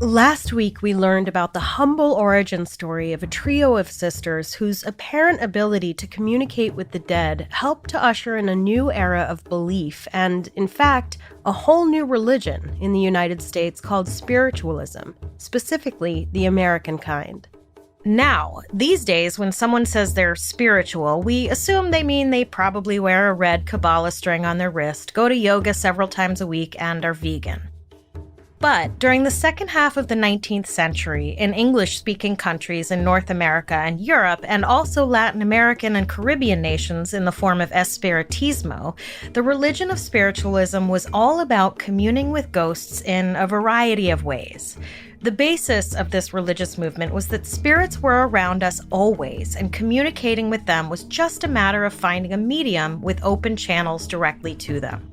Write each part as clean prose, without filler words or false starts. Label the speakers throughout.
Speaker 1: Last week, we learned about the humble origin story of a trio of sisters whose apparent ability to communicate with the dead helped to usher in a new era of belief and, in fact, a whole new religion in the United States called Spiritualism, specifically the American kind. Now, these days, when someone says they're spiritual, we assume they mean they probably wear a red Kabbalah string on their wrist, go to yoga several times a week, and are vegan. But during the second half of the 19th century, in English-speaking countries in North America and Europe, and also Latin American and Caribbean nations in the form of Espiritismo, the religion of spiritualism was all about communing with ghosts in a variety of ways. The basis of this religious movement was that spirits were around us always, and communicating with them was just a matter of finding a medium with open channels directly to them.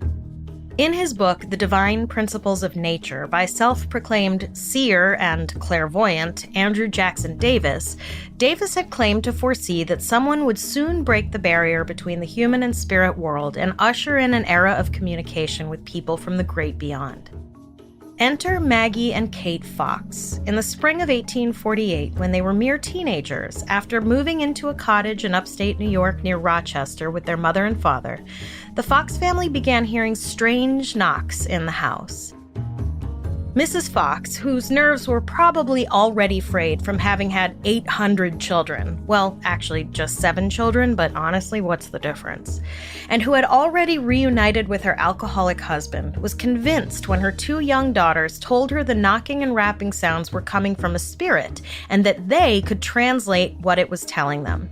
Speaker 1: In his book, The Divine Principles of Nature, by self-proclaimed seer and clairvoyant Andrew Jackson Davis, Davis had claimed to foresee that someone would soon break the barrier between the human and spirit world and usher in an era of communication with people from the great beyond. Enter Maggie and Kate Fox. In the spring of 1848, when they were mere teenagers, after moving into a cottage in upstate New York near Rochester with their mother and father, the Fox family began hearing strange knocks in the house. Mrs. Fox, whose nerves were probably already frayed from having had 800 children, well, actually just 7 children, but honestly, what's the difference? And who had already reunited with her alcoholic husband, was convinced when her 2 young daughters told her the knocking and rapping sounds were coming from a spirit, and that they could translate what it was telling them.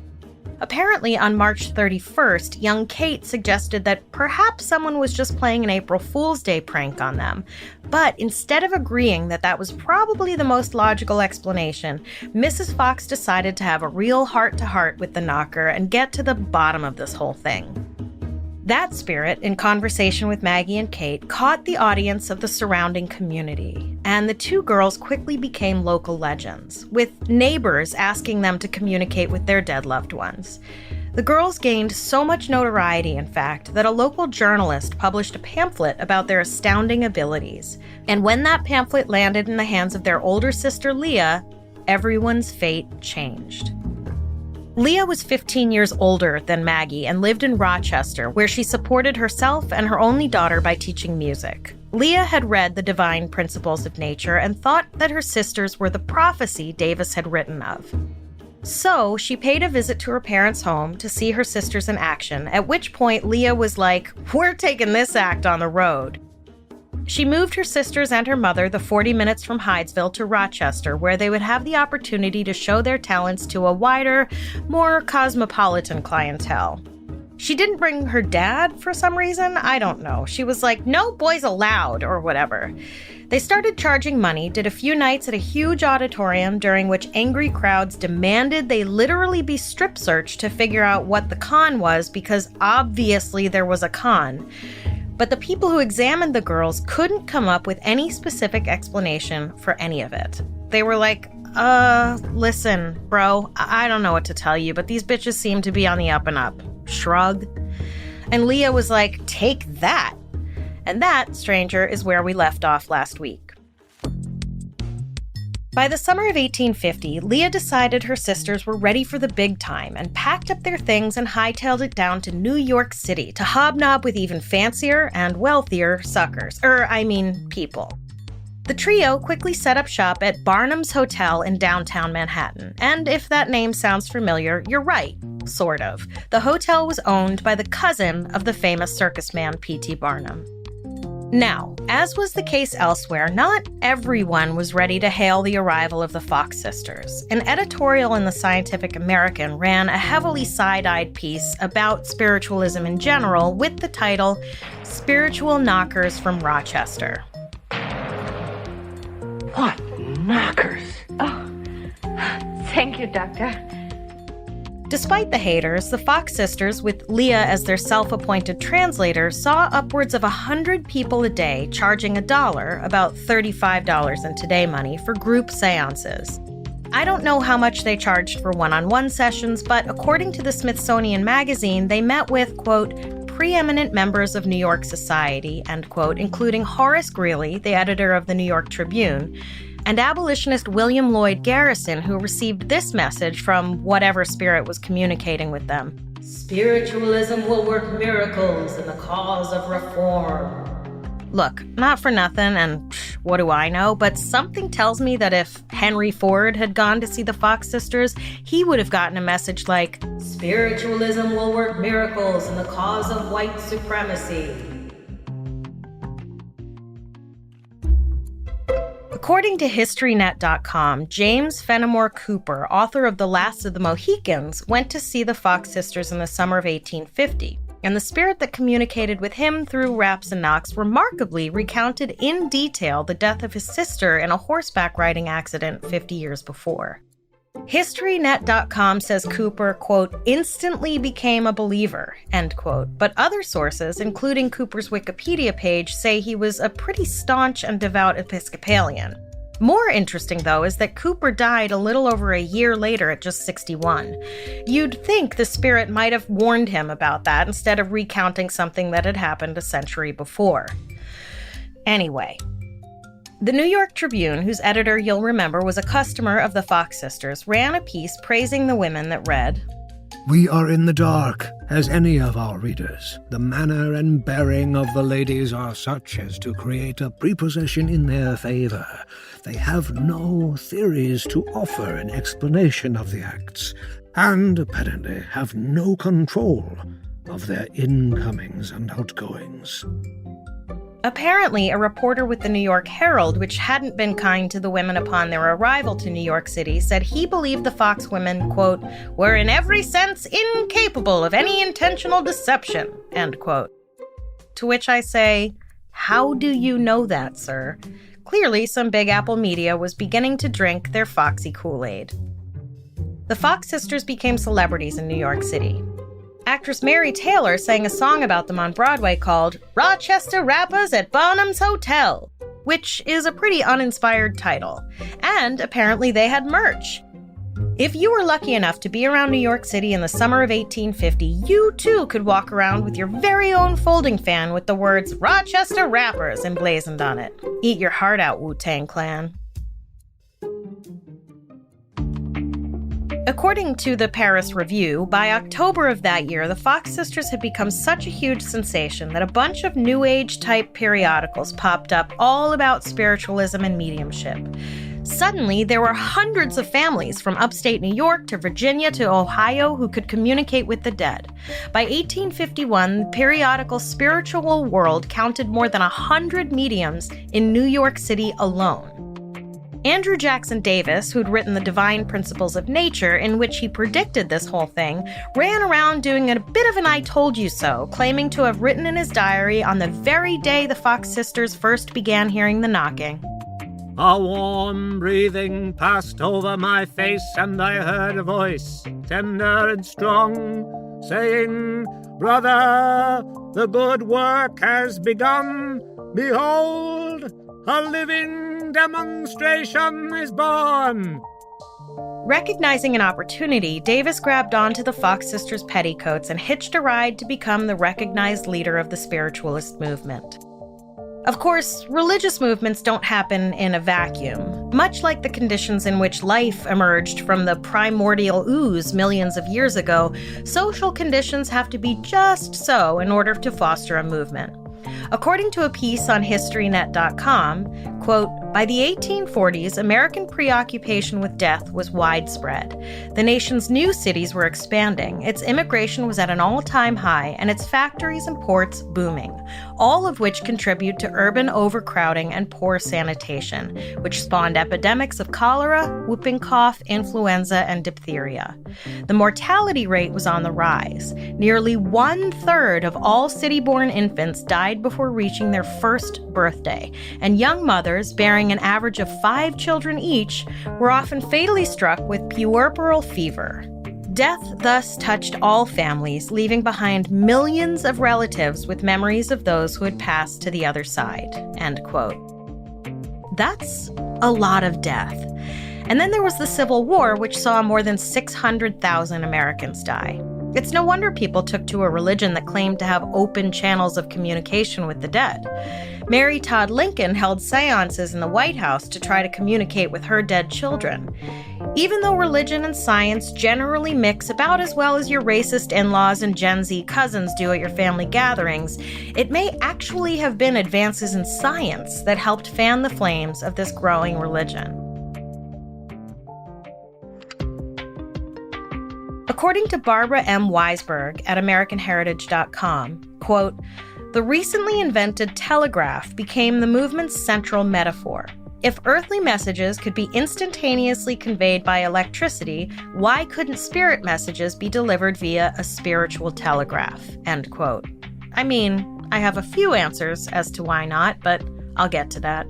Speaker 1: Apparently, on March 31st, young Kate suggested that perhaps someone was just playing an April Fool's Day prank on them. But instead of agreeing that that was probably the most logical explanation, Mrs. Fox decided to have a real heart-to-heart with the knocker and get to the bottom of this whole thing. That spirit, in conversation with Maggie and Kate, caught the audience of the surrounding community, and the 2 girls quickly became local legends, with neighbors asking them to communicate with their dead loved ones. The girls gained so much notoriety, in fact, that a local journalist published a pamphlet about their astounding abilities. And when that pamphlet landed in the hands of their older sister Leah, everyone's fate changed. Leah was 15 years older than Maggie and lived in Rochester, where she supported herself and her only daughter by teaching music. Leah had read The Divine Principles of Nature and thought that her sisters were the prophecy Davis had written of. So she paid a visit to her parents' home to see her sisters in action, at which point Leah was like, "We're taking this act on the road." She moved her sisters and her mother the 40 minutes from Hydesville to Rochester, where they would have the opportunity to show their talents to a wider, more cosmopolitan clientele. She didn't bring her dad for some reason. I don't know. She was like, "No boys allowed," or whatever. They started charging money, did a few nights at a huge auditorium during which angry crowds demanded they literally be strip searched to figure out what the con was, because obviously there was a con. But the people who examined the girls couldn't come up with any specific explanation for any of it. They were like, listen, bro, I don't know what to tell you, but these bitches seem to be on the up and up. Shrug. And Leah was like, "Take that." And that, stranger, is where we left off last week. By the summer of 1850, Leah decided her sisters were ready for the big time and packed up their things and hightailed it down to New York City to hobnob with even fancier and wealthier people. The trio quickly set up shop at Barnum's Hotel in downtown Manhattan, and if that name sounds familiar, you're right, sort of. The hotel was owned by the cousin of the famous circus man P.T. Barnum. Now, as was the case elsewhere, not everyone was ready to hail the arrival of the Fox sisters. An editorial in the Scientific American ran a heavily side-eyed piece about spiritualism in general with the title, "Spiritual Knockers from Rochester."
Speaker 2: What knockers?
Speaker 3: Oh, thank you, Doctor.
Speaker 1: Despite the haters, the Fox sisters, with Leah as their self-appointed translator, saw upwards of 100 people a day charging $1, about $35 in today money, for group seances. I don't know how much they charged for one-on-one sessions, but according to the Smithsonian Magazine, they met with, quote, preeminent members of New York society, end quote, including Horace Greeley, the editor of the New York Tribune, and abolitionist William Lloyd Garrison, who received this message from whatever spirit was communicating with them.
Speaker 2: Spiritualism will work miracles in the cause of reform.
Speaker 1: Look, not for nothing, and what do I know, but something tells me that if Henry Ford had gone to see the Fox sisters, he would have gotten a message like,
Speaker 2: Spiritualism will work miracles in the cause of white supremacy.
Speaker 1: According to HistoryNet.com, James Fenimore Cooper, author of The Last of the Mohicans, went to see the Fox sisters in the summer of 1850. And the spirit that communicated with him through raps and knocks remarkably recounted in detail the death of his sister in a horseback riding accident 50 years before. HistoryNet.com says Cooper, quote, instantly became a believer, end quote. But other sources, including Cooper's Wikipedia page, say he was a pretty staunch and devout Episcopalian. More interesting, though, is that Cooper died a little over a year later at just 61. You'd think the spirit might have warned him about that instead of recounting something that had happened a century before. Anyway, the New York Tribune, whose editor you'll remember was a customer of the Fox sisters, ran a piece praising the women that read,
Speaker 4: We are in the dark, as any of our readers. The manner and bearing of the ladies are such as to create a prepossession in their favor. They have no theories to offer in explanation of the acts, and apparently have no control of their incomings and outgoings.
Speaker 1: Apparently, a reporter with the New York Herald, which hadn't been kind to the women upon their arrival to New York City, said he believed the Fox women, quote, were in every sense incapable of any intentional deception, end quote. To which I say, how do you know that, sir? Clearly, some Big Apple media was beginning to drink their foxy Kool-Aid. The Fox sisters became celebrities in New York City. Actress Mary Taylor sang a song about them on Broadway called Rochester Rappers at Barnum's Hotel, which is a pretty uninspired title. And apparently they had merch. If you were lucky enough to be around New York City in the summer of 1850, you too could walk around with your very own folding fan with the words Rochester Rappers emblazoned on it. Eat your heart out, Wu-Tang Clan. According to the Paris Review, by October of that year, the Fox sisters had become such a huge sensation that a bunch of New Age-type periodicals popped up all about spiritualism and mediumship. Suddenly, there were hundreds of families from upstate New York to Virginia to Ohio who could communicate with the dead. By 1851, the periodical Spiritual World counted more than 100 mediums in New York City alone. Andrew Jackson Davis, who'd written The Divine Principles of Nature, in which he predicted this whole thing, ran around doing a bit of an I told you so, claiming to have written in his diary on the very day the Fox sisters first began hearing the knocking.
Speaker 4: A warm breathing passed over my face, and I heard a voice, tender and strong, saying, Brother, the good work has begun. Behold, a living demonstration is born.
Speaker 1: Recognizing an opportunity, Davis grabbed onto the Fox sisters' petticoats and hitched a ride to become the recognized leader of the spiritualist movement. Of course, religious movements don't happen in a vacuum. Much like the conditions in which life emerged from the primordial ooze millions of years ago, social conditions have to be just so in order to foster a movement. According to a piece on HistoryNet.com, quote, by the 1840s, American preoccupation with death was widespread. The nation's new cities were expanding, its immigration was at an all-time high, and its factories and ports booming, all of which contribute to urban overcrowding and poor sanitation, which spawned epidemics of cholera, whooping cough, influenza, and diphtheria. The mortality rate was on the rise. Nearly 1/3 of all city-born infants died before reaching their first birthday, and young mothers, bearing an average of 5 children each, were often fatally struck with puerperal fever. Death thus touched all families, leaving behind millions of relatives with memories of those who had passed to the other side, end quote. That's a lot of death. And then there was the Civil War, which saw more than 600,000 Americans die. It's no wonder people took to a religion that claimed to have open channels of communication with the dead. Mary Todd Lincoln held seances in the White House to try to communicate with her dead children. Even though religion and science generally mix about as well as your racist in-laws and Gen Z cousins do at your family gatherings, it may actually have been advances in science that helped fan the flames of this growing religion. According to Barbara M. Weisberg at AmericanHeritage.com, quote, "The recently invented telegraph became the movement's central metaphor. If earthly messages could be instantaneously conveyed by electricity, why couldn't spirit messages be delivered via a spiritual telegraph?" End quote. I mean, I have a few answers as to why not, but I'll get to that.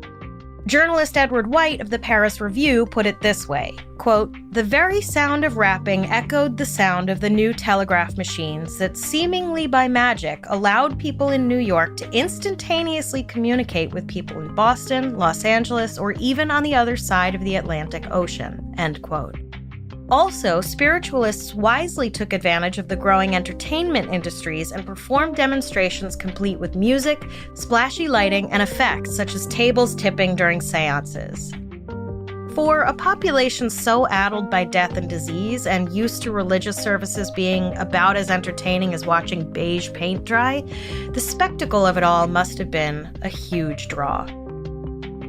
Speaker 1: Journalist Edward White of the Paris Review put it this way, quote, "The very sound of rapping echoed the sound of the new telegraph machines that seemingly by magic allowed people in New York to instantaneously communicate with people in Boston, Los Angeles, or even on the other side of the Atlantic Ocean," end quote. Also, spiritualists wisely took advantage of the growing entertainment industries and performed demonstrations complete with music, splashy lighting, and effects such as tables tipping during seances. For a population so addled by death and disease and used to religious services being about as entertaining as watching beige paint dry, the spectacle of it all must have been a huge draw.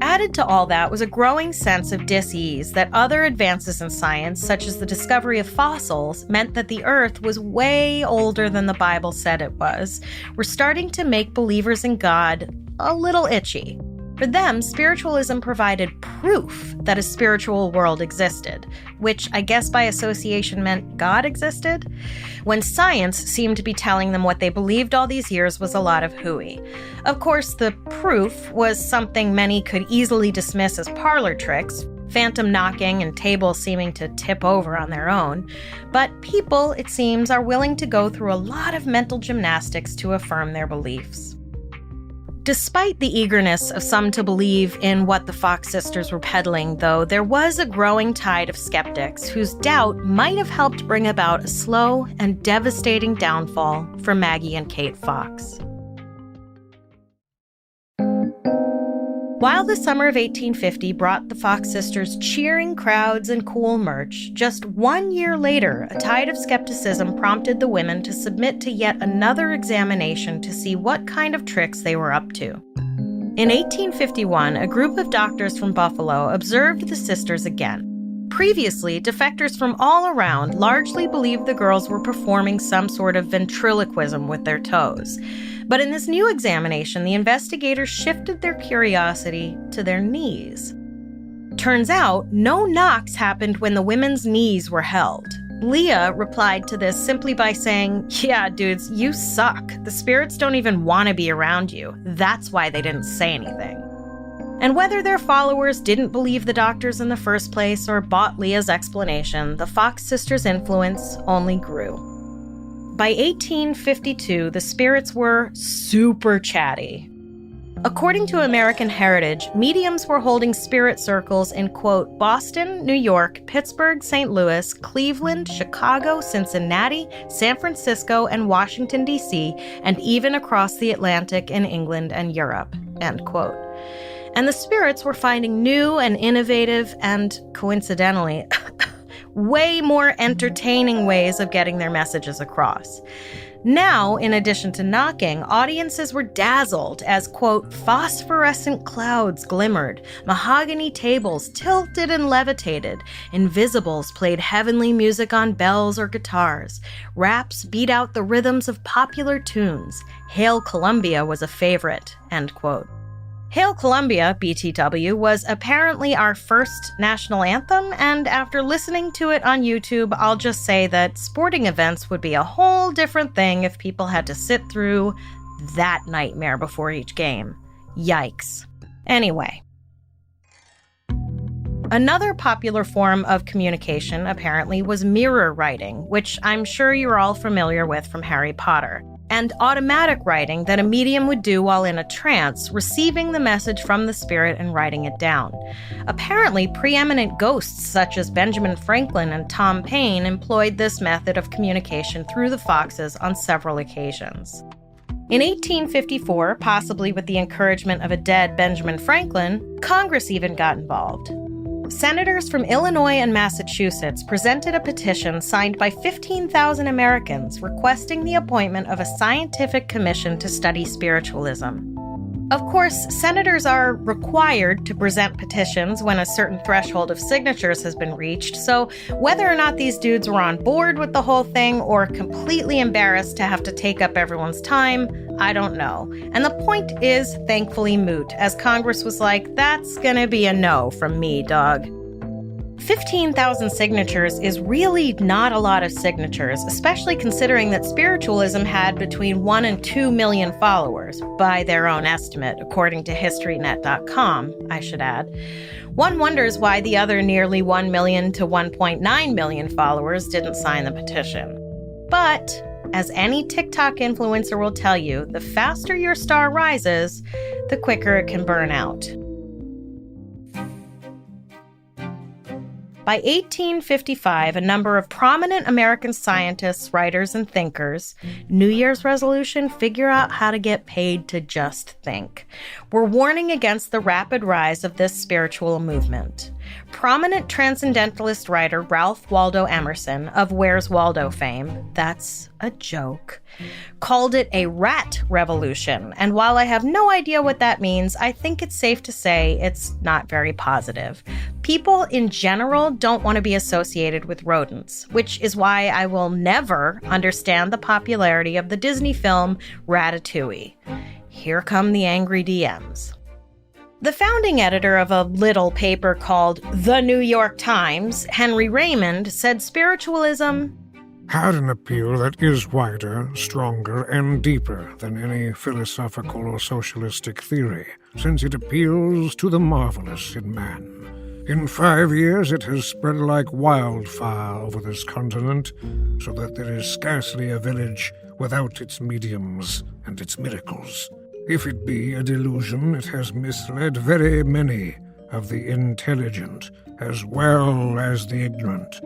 Speaker 1: Added to all that was a growing sense of dis-ease that other advances in science, such as the discovery of fossils, meant that the Earth was way older than the Bible said it was, were starting to make believers in God a little itchy. For them, spiritualism provided proof that a spiritual world existed, which I guess by association meant God existed, when science seemed to be telling them what they believed all these years was a lot of hooey. Of course, the proof was something many could easily dismiss as parlor tricks, phantom knocking and tables seeming to tip over on their own, but people, it seems, are willing to go through a lot of mental gymnastics to affirm their beliefs. Despite the eagerness of some to believe in what the Fox sisters were peddling, though, there was a growing tide of skeptics whose doubt might have helped bring about a slow and devastating downfall for Maggie and Kate Fox. While the summer of 1850 brought the Fox sisters cheering crowds and cool merch, just 1 year later, a tide of skepticism prompted the women to submit to yet another examination to see what kind of tricks they were up to. In 1851, a group of doctors from Buffalo observed the sisters again. Previously, defectors from all around largely believed the girls were performing some sort of ventriloquism with their toes. But in this new examination, the investigators shifted their curiosity to their knees. Turns out, no knocks happened when the women's knees were held. Leah replied to this simply by saying, "Yeah, dudes, you suck. The spirits don't even want to be around you. That's why they didn't say anything." And whether their followers didn't believe the doctors in the first place or bought Leah's explanation, the Fox sisters' influence only grew. By 1852, the spirits were super chatty. According to American Heritage, mediums were holding spirit circles in, quote, Boston, New York, Pittsburgh, St. Louis, Cleveland, Chicago, Cincinnati, San Francisco, and Washington, D.C., and even across the Atlantic in England and Europe, end quote. And the spirits were finding new and innovative and, coincidentally, way more entertaining ways of getting their messages across. Now, in addition to knocking, audiences were dazzled as, quote, phosphorescent clouds glimmered, mahogany tables tilted and levitated, invisibles played heavenly music on bells or guitars, raps beat out the rhythms of popular tunes, Hail Columbia was a favorite, end quote. Hail Columbia, BTW, was apparently our first national anthem, and after listening to it on YouTube, I'll just say that sporting events would be a whole different thing if people had to sit through that nightmare before each game. Yikes. Anyway. Another popular form of communication, apparently, was mirror writing, which I'm sure you're all familiar with from Harry Potter. and automatic writing that a medium would do while in a trance, receiving the message from the spirit and writing it down. Apparently, preeminent ghosts such as Benjamin Franklin and Tom Paine employed this method of communication through the Foxes on several occasions. In 1854, possibly with the encouragement of a dead Benjamin Franklin, Congress even got involved. Senators from Illinois and Massachusetts presented a petition signed by 15,000 Americans requesting the appointment of a scientific commission to study spiritualism. Of course, senators are required to present petitions when a certain threshold of signatures has been reached, so whether or not these dudes were on board with the whole thing or completely embarrassed to have to take up everyone's time, I don't know. And the point is thankfully moot, as Congress was like, that's gonna be a no from me, dog. 15,000 signatures is really not a lot of signatures, especially considering that spiritualism had between 1 and 2 million followers, by their own estimate, according to HistoryNet.com, I should add. One wonders why the other nearly 1 million to 1.9 million followers didn't sign the petition. But, as any TikTok influencer will tell you, the faster your star rises, the quicker it can burn out. By 1855, a number of prominent American scientists, writers, and thinkers, New Year's resolution, figure out how to get paid to just think, were warning against the rapid rise of this spiritual movement. Prominent transcendentalist writer Ralph Waldo Emerson, of Where's Waldo fame, that's a joke, called it a rat revolution, and while I have no idea what that means, I think it's safe to say it's not very positive. People in general don't want to be associated with rodents, which is why I will never understand the popularity of the Disney film Ratatouille. Here come the angry DMs. The founding editor of a little paper called The New York Times, Henry Raymond, said spiritualism
Speaker 5: had an appeal that is wider, stronger, and deeper than any philosophical or socialistic theory, since it appeals to the marvelous in man. In 5 years, it has spread like wildfire over this continent, so that there is scarcely a village without its mediums and its miracles. If it be a delusion, it has misled very many of the intelligent, as well as the ignorant.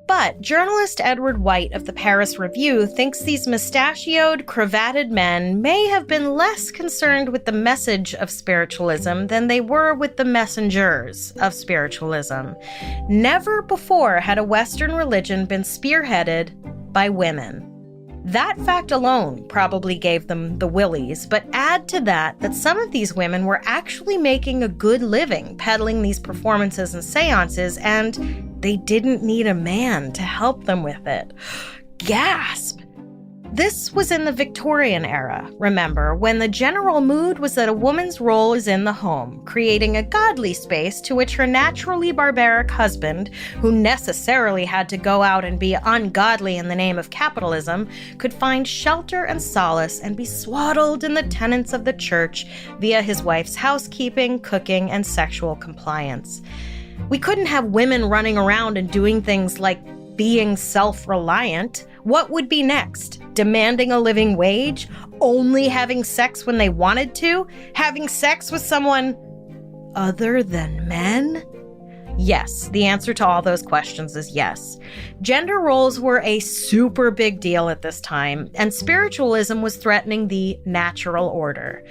Speaker 1: But journalist Edward White of the Paris Review thinks these mustachioed, cravatted men may have been less concerned with the message of spiritualism than they were with the messengers of spiritualism. Never before had a Western religion been spearheaded by women. That fact alone probably gave them the willies, but add to that some of these women were actually making a good living peddling these performances and seances, and they didn't need a man to help them with it. Gasp! This was in the Victorian era, remember, when the general mood was that a woman's role is in the home, creating a godly space to which her naturally barbaric husband, who necessarily had to go out and be ungodly in the name of capitalism, could find shelter and solace and be swaddled in the tenets of the church via his wife's housekeeping, cooking, and sexual compliance. We couldn't have women running around and doing things like being self-reliant. What would be next? Demanding a living wage? Only having sex when they wanted to? Having sex with someone other than men? Yes, the answer to all those questions is yes. Gender roles were a super big deal at this time, and spiritualism was threatening the natural order.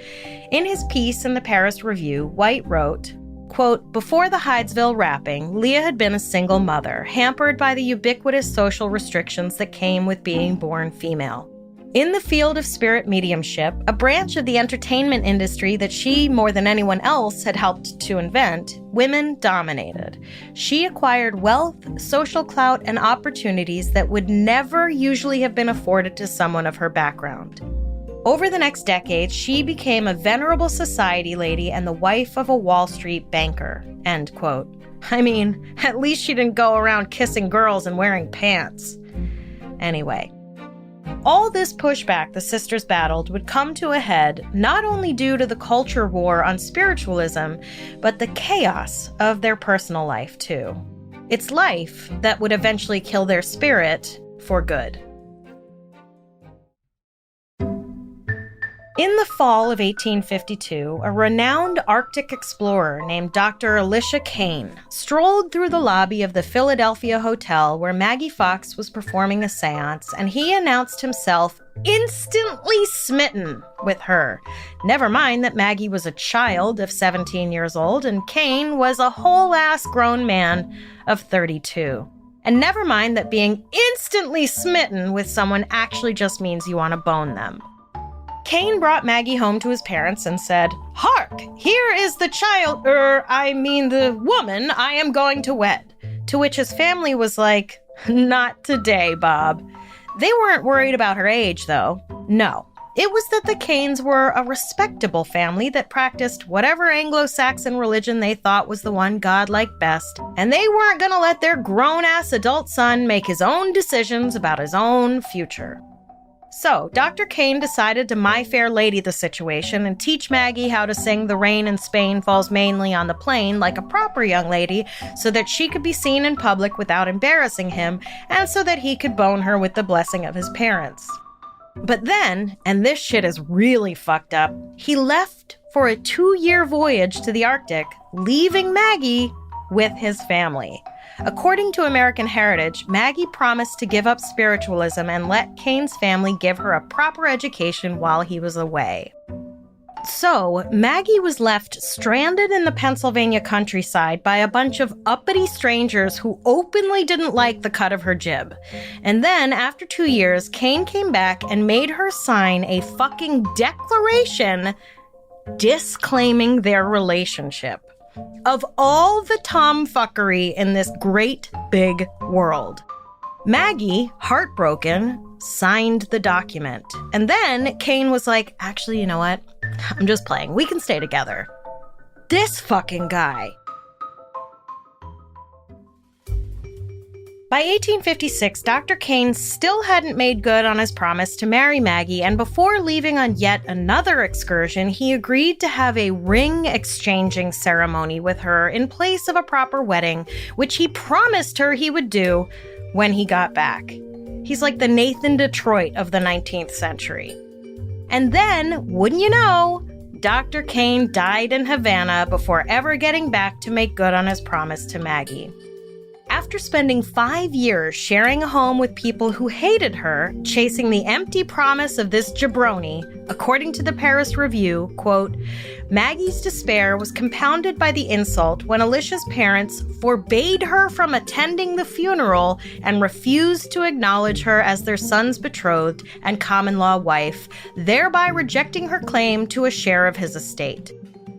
Speaker 1: In his piece in the Paris Review, White wrote, quote, before the Hydesville rapping, Leah had been a single mother, hampered by the ubiquitous social restrictions that came with being born female. In the field of spirit mediumship, a branch of the entertainment industry that she, more than anyone else, had helped to invent, women dominated. She acquired wealth, social clout, and opportunities that would never usually have been afforded to someone of her background. Over the next decade, she became a venerable society lady and the wife of a Wall Street banker, end quote. I mean, at least she didn't go around kissing girls and wearing pants. Anyway, all this pushback the sisters battled would come to a head not only due to the culture war on spiritualism, but the chaos of their personal life too. It's life that would eventually kill their spirit for good. In the fall of 1852, a renowned Arctic explorer named Dr. Elisha Kane strolled through the lobby of the Philadelphia hotel where Maggie Fox was performing a séance, and he announced himself instantly smitten with her. Never mind that Maggie was a child of 17 years old and Kane was a whole-ass grown man of 32. And never mind that being instantly smitten with someone actually just means you want to bone them. Kane brought Maggie home to his parents and said, "Hark, here is the the woman I am going to wed." To which his family was like, "Not today, Bob." They weren't worried about her age, though. No, it was that the Kanes were a respectable family that practiced whatever Anglo-Saxon religion they thought was the one God liked best, and they weren't gonna let their grown-ass adult son make his own decisions about his own future. So, Dr. Kane decided to My Fair Lady the situation and teach Maggie how to sing "The Rain in Spain Falls Mainly on the Plain" like a proper young lady so that she could be seen in public without embarrassing him and so that he could bone her with the blessing of his parents. But then, and this shit is really fucked up, he left for a 2-year voyage to the Arctic, leaving Maggie with his family. According to American Heritage, Maggie promised to give up spiritualism and let Kane's family give her a proper education while he was away. So, Maggie was left stranded in the Pennsylvania countryside by a bunch of uppity strangers who openly didn't like the cut of her jib. And then, after 2 years, Kane came back and made her sign a fucking declaration disclaiming their relationship. Of all the tomfuckery in this great big world, Maggie, heartbroken, signed the document. And then Kane was like, "Actually, you know what? I'm just playing. We can stay together." This fucking guy. By 1856, Dr. Kane still hadn't made good on his promise to marry Maggie, and before leaving on yet another excursion, he agreed to have a ring-exchanging ceremony with her in place of a proper wedding, which he promised her he would do when he got back. He's like the Nathan Detroit of the 19th century. And then, wouldn't you know, Dr. Kane died in Havana before ever getting back to make good on his promise to Maggie. After spending 5 years sharing a home with people who hated her, chasing the empty promise of this jabroni, according to the Paris Review, quote, Maggie's despair was compounded by the insult when Alicia's parents forbade her from attending the funeral and refused to acknowledge her as their son's betrothed and common-law wife, thereby rejecting her claim to a share of his estate.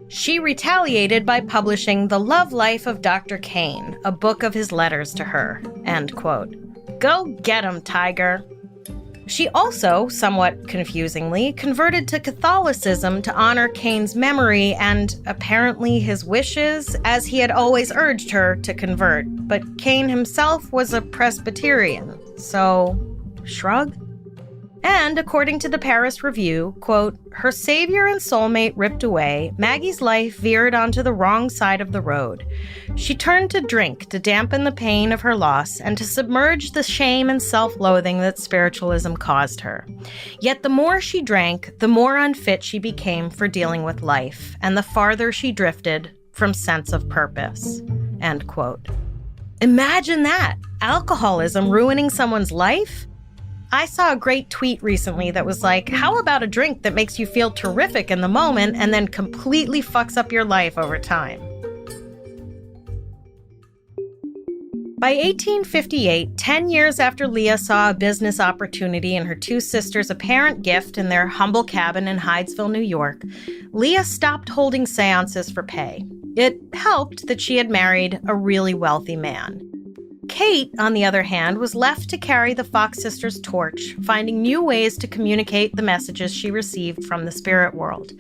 Speaker 1: She retaliated by publishing The Love Life of Dr. Kane, a book of his letters to her, end quote. Go get 'em, Tiger. She also, somewhat confusingly, converted to Catholicism to honor Kane's memory and, apparently, his wishes, as he had always urged her to convert. But Kane himself was a Presbyterian, so shrug? And, according to the Paris Review, quote, her savior and soulmate ripped away, Maggie's life veered onto the wrong side of the road. She turned to drink to dampen the pain of her loss and to submerge the shame and self-loathing that spiritualism caused her. Yet the more she drank, the more unfit she became for dealing with life, and the farther she drifted from sense of purpose, end quote. Imagine that! Alcoholism ruining someone's life? I saw a great tweet recently that was like, how about a drink that makes you feel terrific in the moment and then completely fucks up your life over time? By 1858, 10 years after Leah saw a business opportunity in her two sisters' apparent gift in their humble cabin in Hydesville, New York, Leah stopped holding seances for pay. It helped that she had married a really wealthy man. Kate, on the other hand, was left to carry the Fox sisters' torch, finding new ways to communicate the messages she received from the spirit world.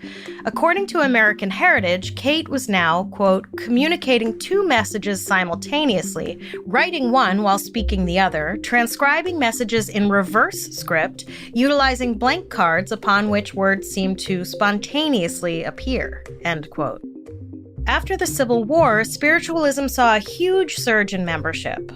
Speaker 1: According to American Heritage, Kate was now, quote, communicating two messages simultaneously, writing one while speaking the other, transcribing messages in reverse script, utilizing blank cards upon which words seemed to spontaneously appear, end quote. After the Civil War, spiritualism saw a huge surge in membership.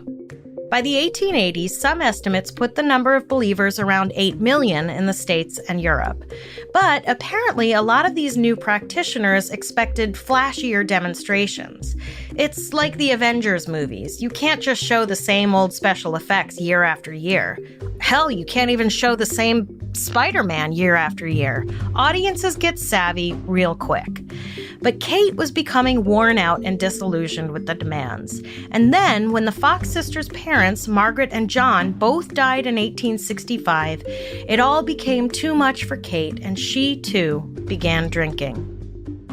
Speaker 1: By the 1880s, some estimates put the number of believers around 8 million in the States and Europe. But apparently, a lot of these new practitioners expected flashier demonstrations. It's like the Avengers movies. You can't just show the same old special effects year after year. Hell, you can't even show the same Spider-Man year after year. Audiences get savvy real quick. But Kate was becoming worn out and disillusioned with the demands. And then, when the Fox sisters' parents, Margaret and John, both died in 1865, it all became too much for Kate, and she, too, began drinking.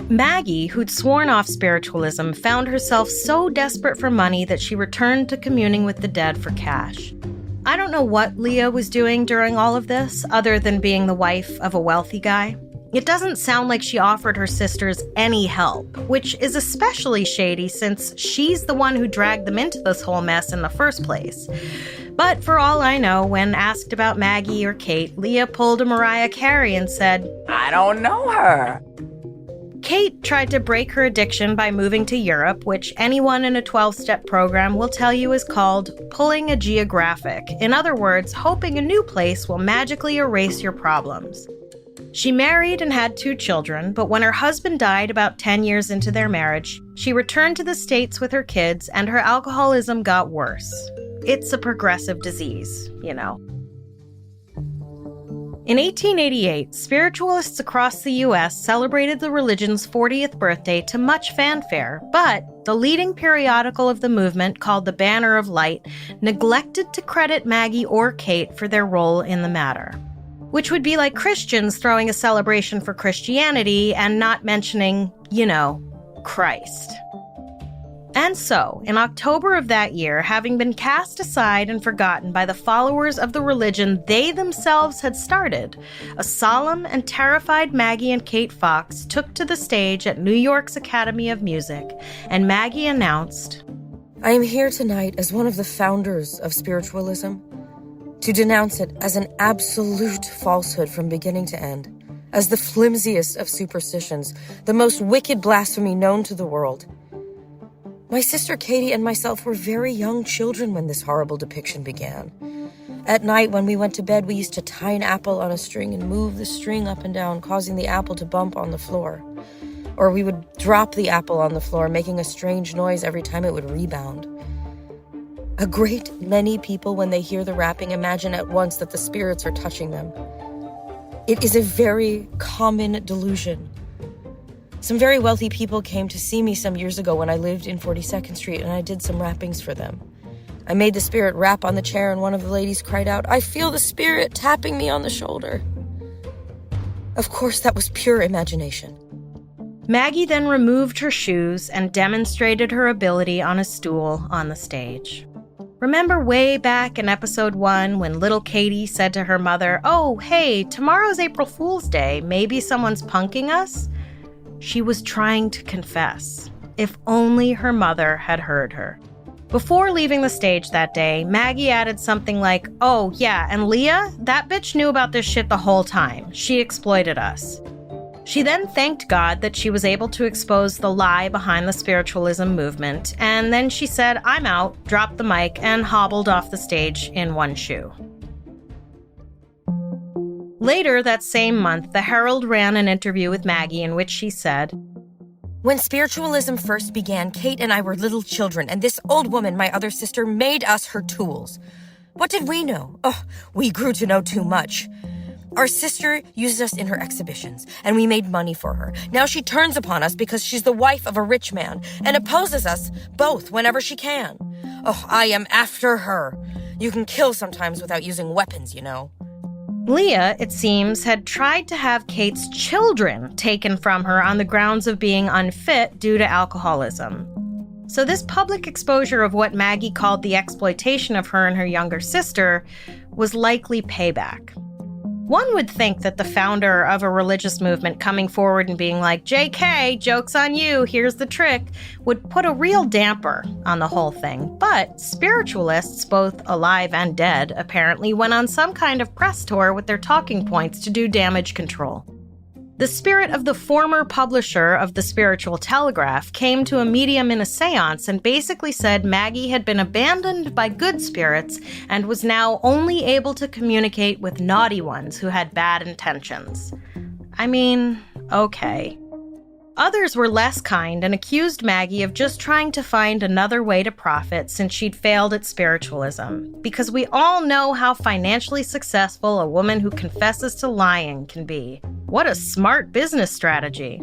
Speaker 1: Maggie, who'd sworn off spiritualism, found herself so desperate for money that she returned to communing with the dead for cash. I don't know what Leah was doing during all of this, other than being the wife of a wealthy guy. It doesn't sound like she offered her sisters any help, which is especially shady since she's the one who dragged them into this whole mess in the first place. But for all I know, when asked about Maggie or Kate, Leah pulled a Mariah Carey and said,
Speaker 6: "I don't know her."
Speaker 1: Kate tried to break her addiction by moving to Europe, which anyone in a 12-step program will tell you is called pulling a geographic. In other words, hoping a new place will magically erase your problems. She married and had 2 children, but when her husband died about 10 years into their marriage, she returned to the States with her kids and her alcoholism got worse. It's a progressive disease, you know. In 1888, spiritualists across the U.S. celebrated the religion's 40th birthday to much fanfare, but the leading periodical of the movement, called the Banner of Light, neglected to credit Maggie or Kate for their role in the matter. Which would be like Christians throwing a celebration for Christianity and not mentioning, Christ. And so, in October of that year, having been cast aside and forgotten by the followers of the religion they themselves had started, a solemn and terrified Maggie and Kate Fox took to the stage at New York's Academy of Music, and Maggie announced,
Speaker 7: "I am here tonight as one of the founders of spiritualism, to denounce it as an absolute falsehood from beginning to end, as the flimsiest of superstitions, the most wicked blasphemy known to the world. My sister Katie and myself were very young children when this horrible depiction began. At night, when we went to bed, we used to tie an apple on a string and move the string up and down, causing the apple to bump on the floor. Or we would drop the apple on the floor, making a strange noise every time it would rebound. A great many people, when they hear the rapping, imagine at once that the spirits are touching them. It is a very common delusion. Some very wealthy people came to see me some years ago when I lived in 42nd Street, and I did some rappings for them. I made the spirit rap on the chair, and one of the ladies cried out, 'I feel the spirit tapping me on the shoulder.' Of course, that was pure imagination."
Speaker 1: Maggie then removed her shoes and demonstrated her ability on a stool on the stage. Remember way back in episode 1 when little Katie said to her mother, "Oh, hey, tomorrow's April Fool's Day. Maybe someone's punking us?" She was trying to confess. If only her mother had heard her. Before leaving the stage that day, Maggie added something like, "Oh, yeah, and Leah, that bitch knew about this shit the whole time. She exploited us." She then thanked God that she was able to expose the lie behind the spiritualism movement, and then she said, "I'm out," dropped the mic, and hobbled off the stage in one shoe. Later that same month, the Herald ran an interview with Maggie in which she said,
Speaker 7: "When spiritualism first began, Kate and I were little children, and this old woman, my other sister, made us her tools. What did we know? Oh, we grew to know too much. Our sister used us in her exhibitions, and we made money for her. Now she turns upon us because she's the wife of a rich man and opposes us both whenever she can. Oh, I am after her. You can kill sometimes without using weapons, you know."
Speaker 1: Leah, it seems, had tried to have Kate's children taken from her on the grounds of being unfit due to alcoholism. So this public exposure of what Maggie called the exploitation of her and her younger sister was likely payback. One would think that the founder of a religious movement coming forward and being like, "JK, joke's on you, here's the trick," would put a real damper on the whole thing. But spiritualists, both alive and dead, apparently went on some kind of press tour with their talking points to do damage control. The spirit of the former publisher of the Spiritual Telegraph came to a medium in a séance and basically said Maggie had been abandoned by good spirits and was now only able to communicate with naughty ones who had bad intentions. I mean, okay. Others were less kind and accused Maggie of just trying to find another way to profit since she'd failed at spiritualism, because we all know how financially successful a woman who confesses to lying can be. What a smart business strategy.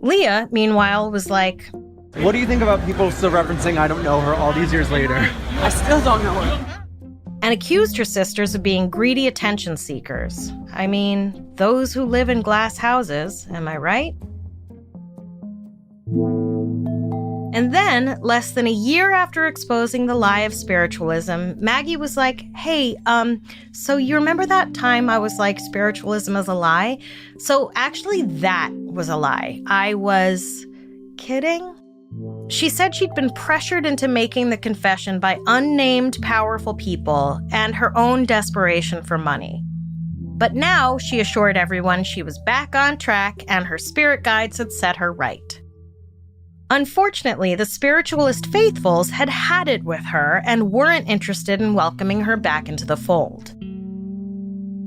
Speaker 1: Leah, meanwhile, was like,
Speaker 8: "What do you think about people still referencing I don't know her all these years later?"
Speaker 9: I still don't know her.
Speaker 1: And accused her sisters of being greedy attention seekers. I mean, those who live in glass houses, am I right? And then, less than a year after exposing the lie of spiritualism, Maggie was like, hey, so you remember that time I was like, spiritualism is a lie? So actually that was a lie. I was kidding? She said she'd been pressured into making the confession by unnamed powerful people and her own desperation for money. But now she assured everyone she was back on track and her spirit guides had set her right. Unfortunately, the spiritualist faithfuls had had it with her and weren't interested in welcoming her back into the fold.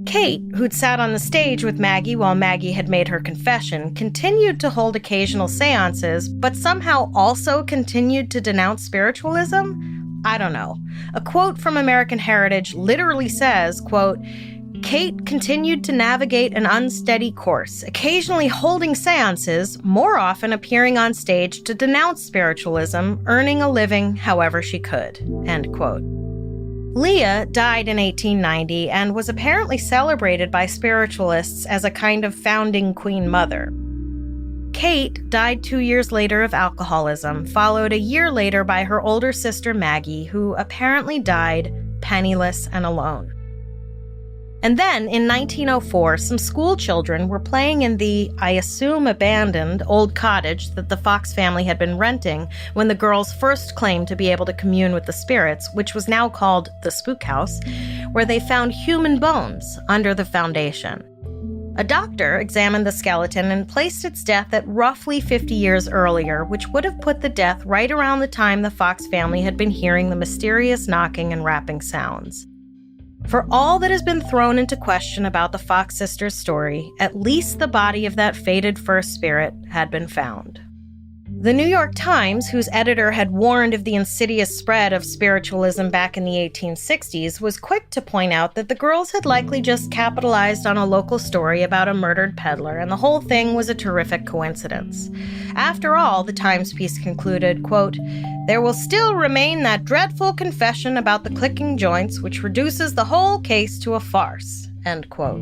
Speaker 1: Kate, who'd sat on the stage with Maggie while Maggie had made her confession, continued to hold occasional seances, but somehow also continued to denounce spiritualism? I don't know. A quote from American Heritage literally says, quote, Kate continued to navigate an unsteady course, occasionally holding seances, more often appearing on stage to denounce spiritualism, earning a living however she could, end quote. Leah died in 1890 and was apparently celebrated by spiritualists as a kind of founding queen mother. Kate died 2 years later of alcoholism, followed a year later by her older sister Maggie, who apparently died penniless and alone. And then, in 1904, some school children were playing in the, I assume abandoned, old cottage that the Fox family had been renting when the girls first claimed to be able to commune with the spirits, which was now called the Spook House, where they found human bones under the foundation. A doctor examined the skeleton and placed its death at roughly 50 years earlier, which would have put the death right around the time the Fox family had been hearing the mysterious knocking and rapping sounds. For all that has been thrown into question about the Fox sisters' story, at least the body of that fated first spirit had been found. The New York Times, whose editor had warned of the insidious spread of spiritualism back in the 1860s, was quick to point out that the girls had likely just capitalized on a local story about a murdered peddler, and the whole thing was a terrific coincidence. After all, the Times piece concluded, quote, there will still remain that dreadful confession about the clicking joints, which reduces the whole case to a farce, end quote.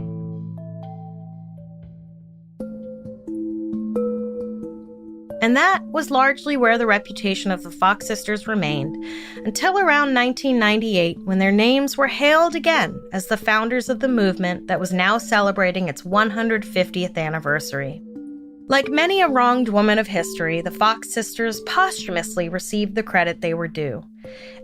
Speaker 1: And that was largely where the reputation of the Fox sisters remained, until around 1998, when their names were hailed again as the founders of the movement that was now celebrating its 150th anniversary. Like many a wronged woman of history, the Fox sisters posthumously received the credit they were due.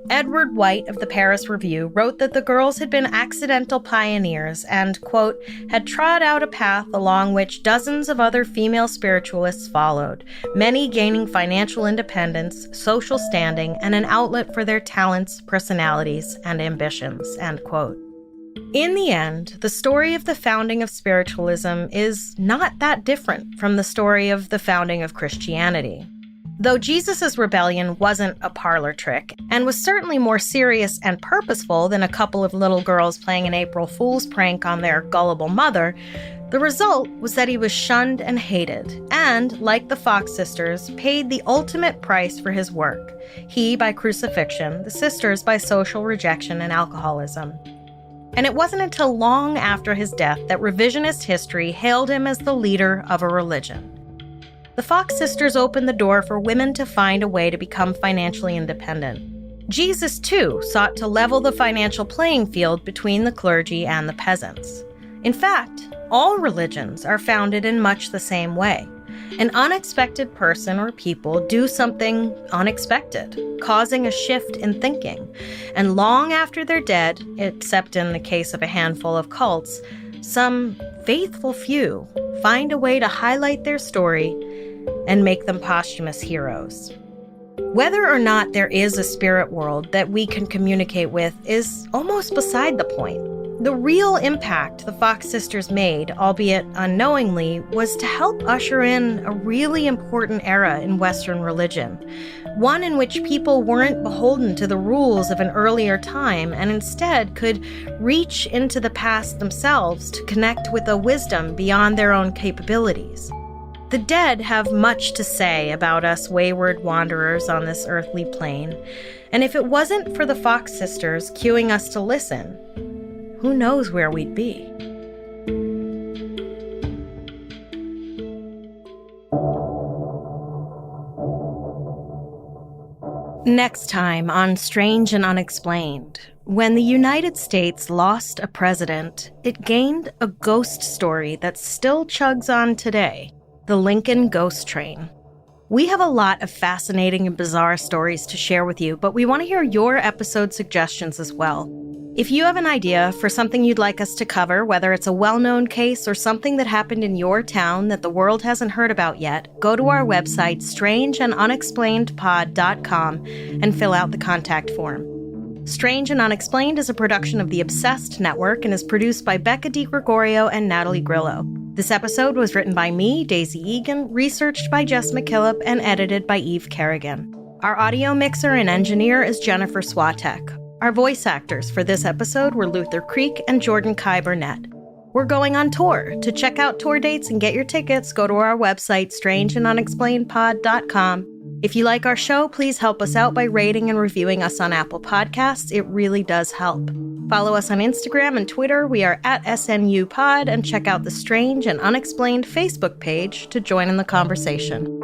Speaker 1: Edward White of the Paris Review wrote that the girls had been accidental pioneers and, quote, had trod out a path along which dozens of other female spiritualists followed, many gaining financial independence, social standing, and an outlet for their talents, personalities, and ambitions, end quote. In the end, the story of the founding of spiritualism is not that different from the story of the founding of Christianity. Though Jesus' rebellion wasn't a parlor trick, and was certainly more serious and purposeful than a couple of little girls playing an April Fool's prank on their gullible mother, the result was that he was shunned and hated, and, like the Fox sisters, paid the ultimate price for his work. He by crucifixion, the sisters by social rejection and alcoholism. And it wasn't until long after his death that revisionist history hailed him as the leader of a religion. The Fox sisters opened the door for women to find a way to become financially independent. Jesus, too, sought to level the financial playing field between the clergy and the peasants. In fact, all religions are founded in much the same way. An unexpected person or people do something unexpected, causing a shift in thinking. And long after they're dead, except in the case of a handful of cults, some faithful few find a way to highlight their story and make them posthumous heroes. Whether or not there is a spirit world that we can communicate with is almost beside the point. The real impact the Fox sisters made, albeit unknowingly, was to help usher in a really important era in Western religion, one in which people weren't beholden to the rules of an earlier time and instead could reach into the past themselves to connect with a wisdom beyond their own capabilities. The dead have much to say about us wayward wanderers on this earthly plane, and if it wasn't for the Fox sisters cueing us to listen, who knows where we'd be? Next time on Strange and Unexplained, when the United States lost a president, it gained a ghost story that still chugs on today, the Lincoln Ghost Train. We have a lot of fascinating and bizarre stories to share with you, but we want to hear your episode suggestions as well. If you have an idea for something you'd like us to cover, whether it's a well-known case or something that happened in your town that the world hasn't heard about yet, go to our website, strangeandunexplainedpod.com, and fill out the contact form. Strange and Unexplained is a production of the Obsessed Network and is produced by Becca DiGregorio and Natalie Grillo. This episode was written by me, Daisy Egan, researched by Jess McKillop, and edited by Eve Kerrigan. Our audio mixer and engineer is Jennifer Swatek. Our voice actors for this episode were Luther Creek and Jordan Kai Burnett. We're going on tour. To check out tour dates and get your tickets, go to our website, strangeandunexplainedpod.com. If you like our show, please help us out by rating and reviewing us on Apple Podcasts. It really does help. Follow us on Instagram and Twitter. We are at SNUpod, and check out the Strange and Unexplained Facebook page to join in the conversation.